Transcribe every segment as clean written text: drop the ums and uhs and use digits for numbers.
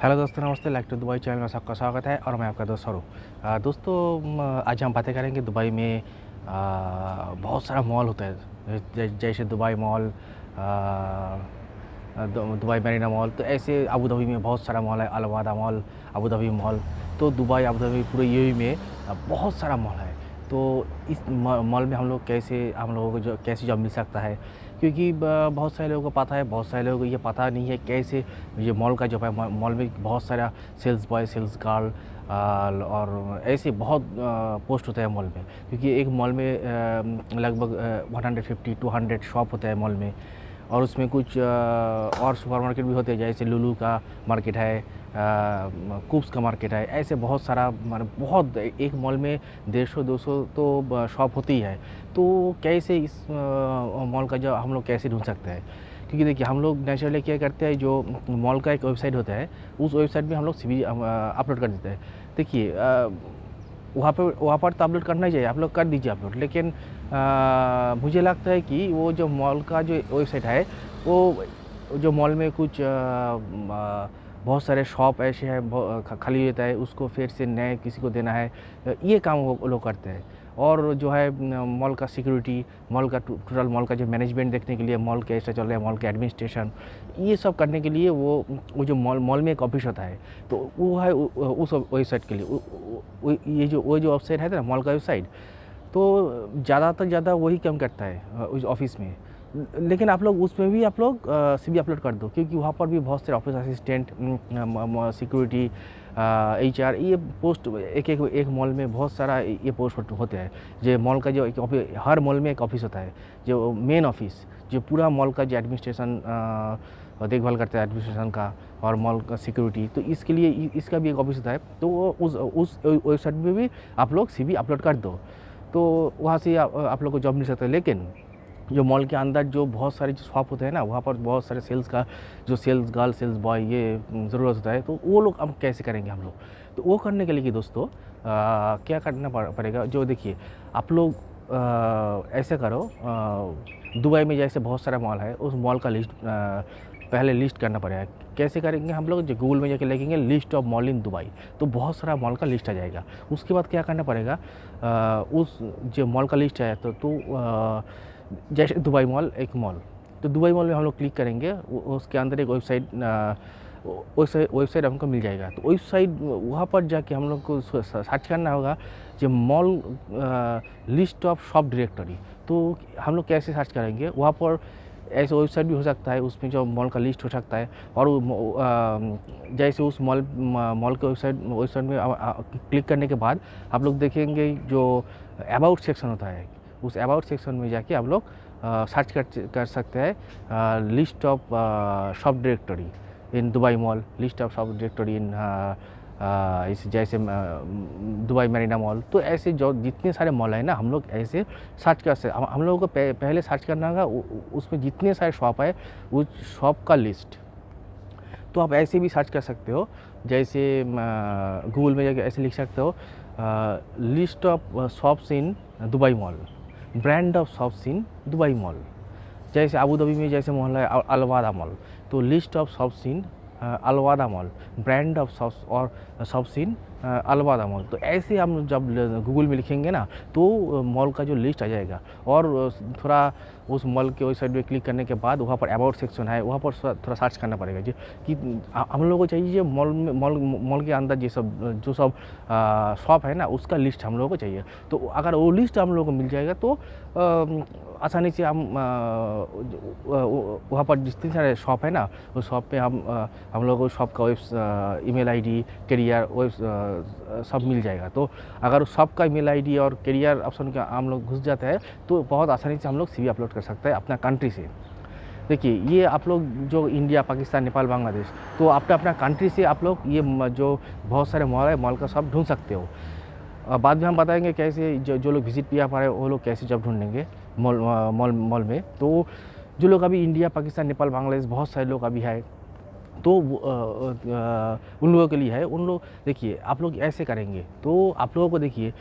Hello दोस्तों, नमस्ते। Like to Dubai channel में सबका स्वागत है और मैं आपका दोस्त स्वरूप। दोस्तों, आज हम बातें करेंगे दुबई में बहुत सारा मॉल होता है। जैसे Dubai mall, Dubai Marina mall. तो ऐसे अबू धाबी में बहुत सारा मॉल है। Al Wahda mall, Abu Dhabi mall. तो दुबई, अबू धाबी, पूरे यूएई में बहुत सारा मॉल है। तो इस मॉल में हम लोगों को कैसे जॉब मिल सकता है, क्योंकि बहुत सारे लोगों को पता है, बहुत सारे लोगों को ये पता नहीं है कैसे ये मॉल का जॉब है। मॉल में बहुत सारा सेल्स बॉय, सेल्स गर्ल और ऐसे बहुत पोस्ट होता है मॉल में, क्योंकि एक मॉल में लगभग 150-200 शॉप होता है मॉल में। और उसमें कुछ और सुपरमार्केट भी होते हैं, जैसे लुलु का मार्केट है, कूब्स का मार्केट है। ऐसे बहुत सारा, मतलब बहुत, एक मॉल में 150-200 तो शॉप होती है। तो कैसे इस मॉल का जो हम लोग कैसे ढूंढ सकते हैं, क्योंकि देखिए हम लोग नेचुरली क्या करते हैं, जो मॉल का एक वेबसाइट होता है, उस वेबसाइट में हम लोग सीवी अपलोड कर देते हैं। देखिए वहाँ पर तो अपलोड करना ही चाहिए, आप लोग कर दीजिए अपलोड। लेकिन मुझे लगता है कि वो जो मॉल का जो वेबसाइट है, वो जो मॉल में कुछ बहुत सारे शॉप ऐसे हैं खाली रहता है, उसको फिर से नए किसी को देना है, ये काम वो लोग करते हैं। और जो है मॉल का सिक्योरिटी, मॉल का टोटल मॉल का जो मैनेजमेंट देखने के लिए, मॉल कैसे चल रहा है, मॉल का एडमिनिस्ट्रेशन, ये सब करने के लिए वो जो मॉल में एक ऑफिस होता है, तो वो है उस वेबसाइट के लिए। ये जो वेबसाइट है ना, मॉल का वेबसाइट, तो ज़्यादा वही काम करता है उस ऑफिस में। लेकिन आप लोग उसमें भी आप लोग सीवी अपलोड कर दो, क्योंकि वहाँ पर भी बहुत सारे ऑफिस असिस्टेंट, सिक्योरिटी, एचआर, ये पोस्ट एक मॉल में बहुत सारा ये पोस्ट होते हैं। जो मॉल का जो एक ऑफिस, हर मॉल में एक ऑफिस होता है, जो मेन ऑफिस, जो पूरा मॉल का जो एडमिनिस्ट्रेशन देखभाल करता है, एडमिनिस्ट्रेशन का और मॉल का सिक्योरिटी। तो इसके लिए इसका भी एक ऑफिस होता है। तो उस वेबसाइट में भी आप लोग सीवी अपलोड कर दो, तो वहाँ से आप लोग को जॉब मिल सकता है। लेकिन जो मॉल के अंदर जो बहुत सारे जो शॉप होते हैं ना, वहाँ पर बहुत सारे सेल्स का, जो सेल्स गर्ल, सेल्स बॉय, ये ज़रूरत होता है। तो वो लोग अब कैसे करेंगे हम लोग? तो वो करने के लिए कि दोस्तों क्या करना पड़ेगा, जो देखिए आप लोग ऐसे करो, दुबई में जैसे बहुत सारा मॉल है, उस मॉल का लिस्ट पहले लिस्ट करना पड़ेगा। कैसे करेंगे हम लोग? जो गूगल में जाके लिखेंगे list of mall in Dubai, तो बहुत सारा मॉल का लिस्ट आ जाएगा। उसके बाद क्या करना पड़ेगा, उस जो मॉल का लिस्ट है, तो जैसे दुबई मॉल एक मॉल, तो दुबई मॉल में हम लोग क्लिक करेंगे, उसके अंदर एक वेबसाइट हमको मिल जाएगा। तो वेबसाइट, वहाँ पर जाके हम लोग को सर्च करना होगा जो mall list of shop directory. तो हम लोग कैसे सर्च करेंगे? वहाँ पर ऐसे वेबसाइट भी हो सकता है, उसमें जो मॉल का लिस्ट हो सकता है। और जैसे उस मॉल के वेबसाइट में क्लिक करने के बाद आप लोग देखेंगे जो अबाउट सेक्शन होता है, उस अबाउट सेक्शन में जाके आप लोग सर्च कर सकते हैं list of shop directory in Dubai mall, list of shop directory इन इस जैसे दुबई मरीना मॉल। तो ऐसे जो जितने सारे मॉल हैं ना, हम लोग ऐसे सर्च कर सकते। हम लोगों को पहले सर्च करना होगा उसमें जितने सारे शॉप है, उस शॉप का लिस्ट। तो आप ऐसे भी सर्च कर सकते हो, जैसे गूगल में जाके ऐसे लिख सकते हो list of shops in Dubai mall, brand of shops in Dubai mall. जैसे अबू धाबी में जैसे मॉल है अलवादा मॉल, तो list of shops in Al Wahda mall, brand of shops और शॉप्स इन अलवादा मॉल। तो ऐसे हम जब गूगल में लिखेंगे ना, तो मॉल का जो लिस्ट आ जाएगा। और थोड़ा उस मॉल के वेबसाइट पे क्लिक करने के बाद वहाँ पर अबाउट सेक्शन है, वहाँ पर थोड़ा सर्च करना पड़ेगा जी, कि हम लोगों को चाहिए जो मॉल के अंदर जो सब शॉप है ना, उसका लिस्ट हम लोगों को चाहिए। तो अगर वो लिस्ट हम लोगों को मिल जाएगा, तो आसानी से हम वहाँ पर जितने सारे शॉप है ना, उस शॉप पे हम लोगों को शॉप का ईमेल आईडी, करियर सब मिल जाएगा। तो अगर शॉप का ईमेल आईडी और करियर ऑप्शन का हम लोग घुस जाते हैं, तो बहुत आसानी से हम लोग सीवी अपलोड कर सकते हैं अपना कंट्री से। देखिए, ये आप लोग जो इंडिया, पाकिस्तान, नेपाल, बांग्लादेश, तो अपना कंट्री से आप लोग ये जो बहुत सारे मॉल है, मॉल का सब ढूंढ सकते हो। बाद में हम बताएंगे कैसे जो लोग विजिट किया पा रहे हैं, वो लोग कैसे जॉब ढूंढेंगे मॉल में। तो जो लोग अभी इंडिया, पाकिस्तान, नेपाल, बांग्लादेश, बहुत सारे लोग अभी है, तो उन लोगों के लिए है। उन लोग देखिए, आप लोग ऐसे करेंगे तो आप लोगों को देखिए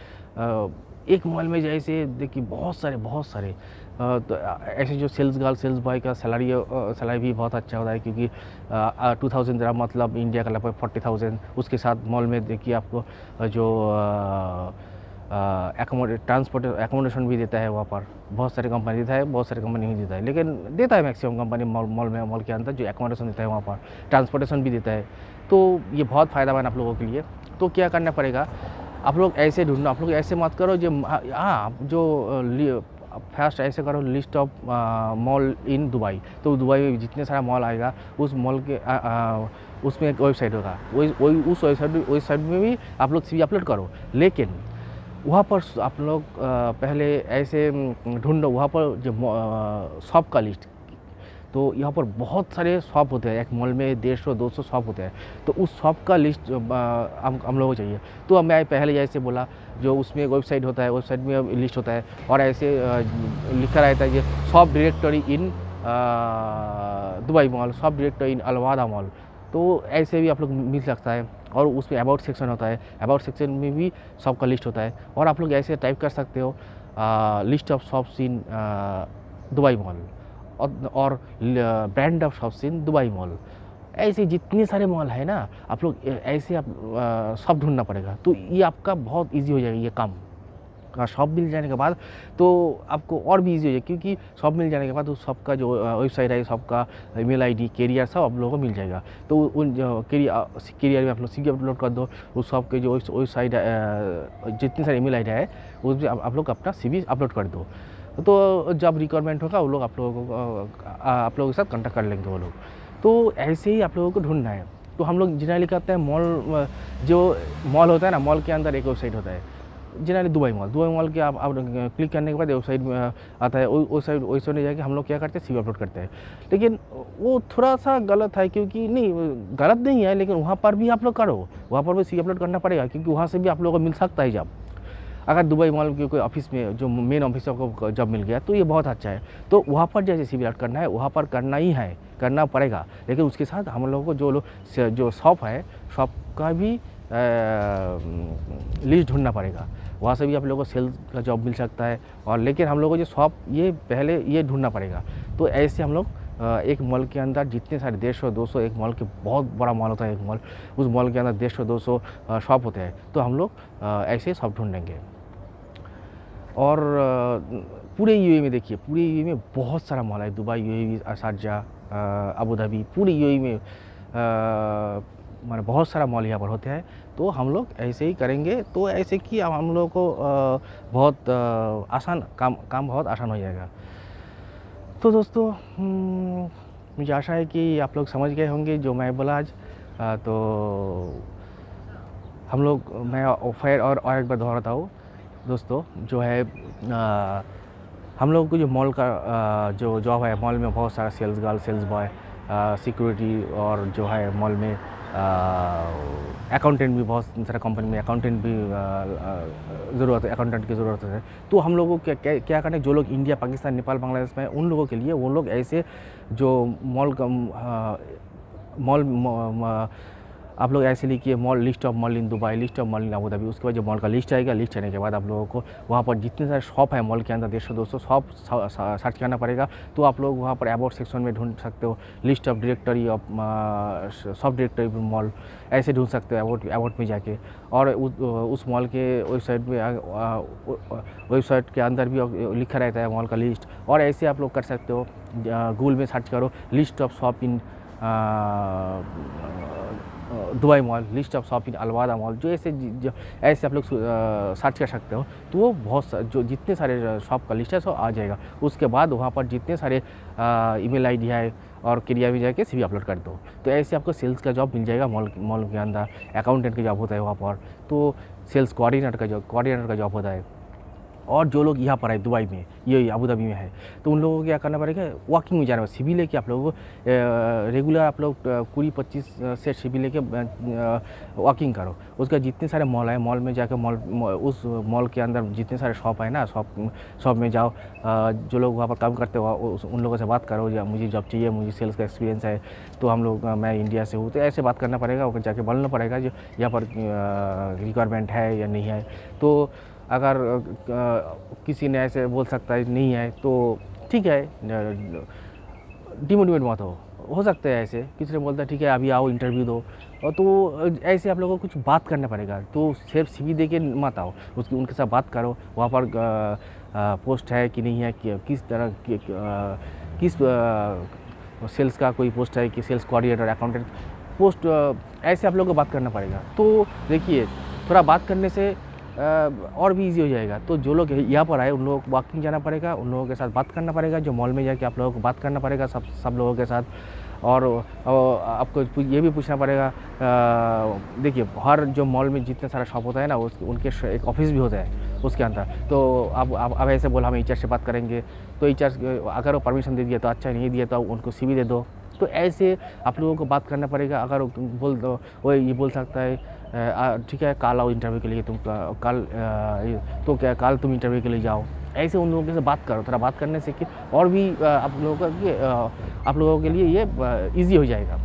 एक मॉल में जैसे देखिए बहुत सारे तो ऐसे जो सेल्स गर्ल सेल्स बॉय का सैलरी भी बहुत अच्छा होता है, क्योंकि 2000 दिरहम मतलब इंडिया का लगभग 40,000। उसके साथ मॉल में देखिए आपको जो ट्रांसपोर्ट एकोमोडेशन भी देता है वहाँ पर। बहुत सारी कंपनी देता है, बहुत सारी कंपनी नहीं देता है, लेकिन देता है मैक्सिमम कंपनी मॉल के अंदर जो एकोमोडेशन देता है वहाँ पर, ट्रांसपोर्टेशन भी देता है। तो ये बहुत फ़ायदेमंद आप लोगों के लिए। तो क्या करना पड़ेगा, आप लोग ऐसे ढूंढो, आप लोग ऐसे मत करो जो हाँ जो फर्स्ट ऐसे करो list of mall in Dubai. तो दुबई में जितने सारा मॉल आएगा उस मॉल के उसमें एक वेबसाइट होगा, वही उस वेबसाइट में भी आप लोग CV अपलोड करो। लेकिन वहाँ पर आप लोग पहले ऐसे ढूंढो वहाँ पर जो शॉप का लिस्ट। तो यहाँ पर बहुत सारे शॉप होते हैं, एक मॉल में 150-200 शॉप होते हैं। तो उस शॉप का लिस्ट हम लोगों को चाहिए। तो अब मैं पहले जैसे बोला, जो उसमें वेबसाइट होता है, वेबसाइट में लिस्ट होता है और ऐसे लिखा रहता है कि shop directory in Dubai mall, shop directory in Al Wahda mall. तो ऐसे भी आप लोग मिल सकता है। और उसमें अबाउट सेक्शन होता है, अबाउट सेक्शन में भी शॉप का लिस्ट होता है। और आप लोग ऐसे टाइप कर सकते हो list of shops in Dubai mall और brand of shops in Dubai mall. ऐसे जितने सारे मॉल है ना, आप लोग ऐसे आप सब ढूंढना पड़ेगा। तो ये आपका बहुत इजी हो जाएगा ये काम। शॉप मिल जाने के बाद तो आपको और भी इजी हो जाएगा, क्योंकि शॉप मिल जाने के बाद उस शॉप का जो वेबसाइट है, शॉप का ईमेल ID कैरियर सब आप लोगों को मिल जाएगा। तो उन कैरियर में आप लोग CV अपलोड कर दो। उस शॉप के जो वेबसाइट जितनी सारी ईमेल ID है उसमें आप लोग अपना CV अपलोड कर दो। तो जब रिक्वायरमेंट होगा वो लोग आप लोगों के साथ कॉन्टैक्ट कर लेंगे वो लोग। तो ऐसे ही आप लोगों को ढूंढना है। तो हम लोग जनरली कहते हैं मॉल, जो मॉल होता है ना, मॉल के अंदर एक वेबसाइट होता है जनरली दुबई मॉल के आप क्लिक करने के बाद वेबसाइट में आता है। वेबसाइट में जाके हम लोग क्या करते हैं, CV अपलोड करते हैं। लेकिन वो थोड़ा सा गलत है, क्योंकि नहीं गलत नहीं है, लेकिन वहाँ पर भी आप लोग करो, वहाँ पर भी CV अपलोड करना पड़ेगा, क्योंकि वहाँ से भी आप लोगों को मिल सकता है जॉब। अगर दुबई मॉल के कोई ऑफिस में जो मेन ऑफिस को जॉब मिल गया तो ये बहुत अच्छा है। तो वहाँ पर जैसे CV अपलोड करना है, वहाँ पर करना ही है, करना पड़ेगा। लेकिन उसके साथ हम लोगों को जो शॉप है, शॉप का भी लिस्ट ढूंढना पड़ेगा। वहाँ से भी आप लोगों को सेल्स का जॉब मिल सकता है। और लेकिन हम लोगों को जो शॉप ये पहले ये ढूंढना पड़ेगा। तो ऐसे हम लोग एक मॉल के अंदर जितने सारे 150-200, एक मॉल के बहुत बड़ा मॉल होता है एक मॉल, उस मॉल के अंदर 150-200 शॉप होते हैं। तो हम लोग ऐसे शॉप ढूंढेंगे। और पूरे UAE में देखिए, पूरे UAE में बहुत सारा मॉल है। Dubai, UAE, Sharjah, Abu Dhabi, पूरी UAE में माने बहुत सारा मॉल यहाँ पर होते हैं। तो हम लोग ऐसे ही करेंगे। तो ऐसे कि हम लोगों को बहुत आसान काम बहुत आसान हो जाएगा। तो दोस्तों मुझे आशा है कि आप लोग समझ गए होंगे जो मैं बोला आज। तो हम लोग मैं फिर और एक बार दोहराता हूँ दोस्तों, जो है हम लोग को जो मॉल का जो जॉब है, मॉल में बहुत सारा sales girl sales boy, security, और जो है मॉल में अकाउंटेंट भी, बहुत सारा कंपनी में अकाउंटेंट भी ज़रूरत है, अकाउंटेंट की ज़रूरत है। तो हम लोगों को क्या करना है, जो लोग इंडिया, पाकिस्तान, नेपाल, बांग्लादेश में, उन लोगों के लिए वो लोग ऐसे जो मॉल आप लोग ऐसे लिखिए mall, list of mall in Dubai, list of mall in Abu Dhabi. उसके बाद जो मॉल का लिस्ट आएगा, लिस्ट आने के बाद आप लोगों को वहाँ पर जितने सारे शॉप है मॉल के अंदर 150-200 शॉप सर्च करना पड़ेगा। तो आप लोग वहाँ पर अबाउट सेक्शन में ढूंढ सकते हो, list of directory of shop directory mall, ऐसे ढूंढ सकते हो अबाउट में जाके। और उस मॉल के वेबसाइट के अंदर भी लिखा रहता है मॉल का लिस्ट। और ऐसे आप लोग कर सकते हो, गूगल में सर्च करो list of shop in Dubai mall, list of shop in Al Wahda mall, जो ऐसे आप लोग सर्च कर सकते हो। तो वो बहुत जो जितने सारे शॉप का लिस्ट है सो आ जाएगा। उसके बाद वहाँ पर जितने सारे ईमेल ID है और क्रिया भी जाके CV अपलोड कर दो। तो ऐसे आपको सेल्स का जॉब मिल जाएगा मॉल के अंदर। अकाउंटेंट का जॉब होता है वहाँ पर, तो सेल्स कोऑर्डिनेटर का जॉब होता है। और जो लोग यहाँ पर है दुबई में, ये अबू धाबी में है, तो उन लोगों को क्या करना पड़ेगा, वॉकिंग में जाना है। CV लेके आप लोगों को रेगुलर आप लोग 20-25 से CV लेके वॉकिंग करो। उसका जितने सारे मॉल है, मॉल में जाकर उस मॉल के अंदर जितने सारे शॉप है ना, शॉप में जाओ। जो लोग वहाँ पर काम करते हो उन लोगों से बात करो, या मुझे जॉब चाहिए, मुझे सेल्स का एक्सपीरियंस है, तो मैं इंडिया से हूँ। तो ऐसे बात करना पड़ेगा, और जाके बोलना पड़ेगा जो यहाँ पर रिक्वायरमेंट है या नहीं है। तो अगर किसी ने ऐसे बोल सकता है नहीं है, तो ठीक है, डिमोटिवेट मत हो सकता है ऐसे, किसी ने बोलता है ठीक है अभी आओ इंटरव्यू दो, और तो ऐसे आप लोगों को कुछ बात करना पड़ेगा। तो सिर्फ सीवी दे के मत आओ, उसकी उनके साथ बात करो, वहाँ पर पोस्ट है कि नहीं है, किस तरह किस सेल्स का कोई पोस्ट है कि सेल्स कोऑर्डिनेटर, अकाउंटेंट पोस्ट, ऐसे आप लोगों को बात करना पड़ेगा। तो देखिए थोड़ा बात करने से और भी इजी हो जाएगा। तो जो लोग यहाँ पर आए उन लोगों को वॉकिंग जाना पड़ेगा, उन लोगों के साथ बात करना पड़ेगा, जो मॉल में जाके आप लोगों को बात करना पड़ेगा सब लोगों के साथ। और आपको ये भी पूछना पड़ेगा, देखिए हर जो मॉल में जितने सारा शॉप होता है ना, उनके एक ऑफिस भी होता है उसके अंदर। तो अब ऐसे बोला हम एचआर से बात करेंगे, तो एचआर अगर वो परमिशन दे दिया तो अच्छा, नहीं दिया तो उनको सीवी दे दो। तो ऐसे आप लोगों को बात करना पड़ेगा। अगर बोल दो वो ये बोल सकता है ठीक है कल आओ इंटरव्यू के लिए, तुम कल तो क्या कल तुम इंटरव्यू के लिए जाओ। ऐसे उन लोगों से बात करो, थोड़ा बात करने से कि और भी आप लोगों के लिए ये ईजी हो जाएगा।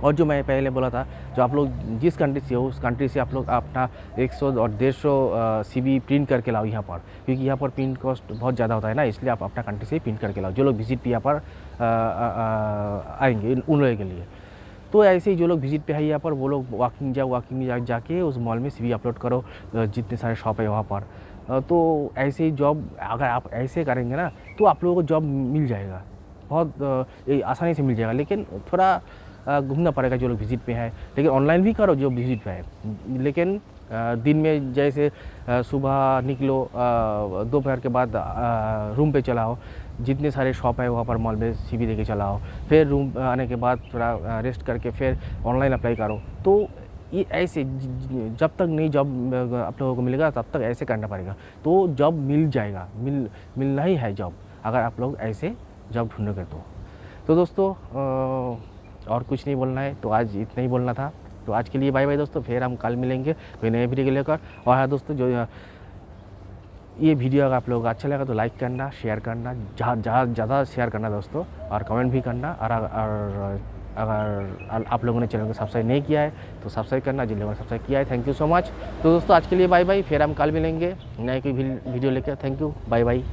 और जो मैं पहले बोला था, जो आप लोग जिस कंट्री से हो उस कंट्री से आप लोग अपना 100 और 150 सीवी प्रिंट करके लाओ यहाँ पर, क्योंकि यहाँ पर प्रिंट कॉस्ट बहुत ज़्यादा होता है ना, इसलिए आप अपना कंट्री से ही प्रिंट करके लाओ। जो लोग विजिट पे यहाँ पर आएंगे उन लोगों के लिए। तो ऐसे ही जो लोग विजिट पे है यहाँ पर, वो लोग वॉकिंग जाके उस मॉल में सीवी अपलोड करो, जितने सारे शॉप है वहाँ पर। तो ऐसे ही जॉब अगर आप ऐसे करेंगे ना, तो आप लोगों को जॉब मिल जाएगा, बहुत आसानी से मिल जाएगा। लेकिन थोड़ा घूमना पड़ेगा जो लोग विजिट पे है। लेकिन ऑनलाइन भी करो जो विजिट पे है, लेकिन दिन में जैसे सुबह निकलो, दोपहर के बाद रूम पे चलाओ, जितने सारे शॉप है वहाँ पर मॉल में सीवी दे के चलाओ, फिर रूम आने के बाद थोड़ा रेस्ट करके फिर ऑनलाइन अप्लाई करो। तो ये ऐसे जब तक नहीं जॉब आप लोगों को मिलेगा तब तक ऐसे करना पड़ेगा। तो जॉब मिल जाएगा, मिलना ही है जॉब, अगर आप लोग ऐसे जॉब ढूंढोगे तो दोस्तों और कुछ नहीं बोलना है, तो आज इतना ही बोलना था। तो आज के लिए बाय बाय दोस्तों, फिर हम कल मिलेंगे कोई नए वीडियो के लेकर। और हाँ दोस्तों, जो ये वीडियो अगर आप लोगों को अच्छा लगा तो लाइक करना, शेयर करना, ज़्यादा शेयर करना दोस्तों, और कमेंट भी करना। और अगर आप लोगों ने चैनल को सब्सक्राइब नहीं किया है तो सब्सक्राइब करना, जिन लोगों ने सब्सक्राइब किया है थैंक यू सो मच। तो दोस्तों आज के लिए बाय बाय, फिर हम कल मिलेंगे नए कोई वीडियो लेकर। Thank you, bye bye.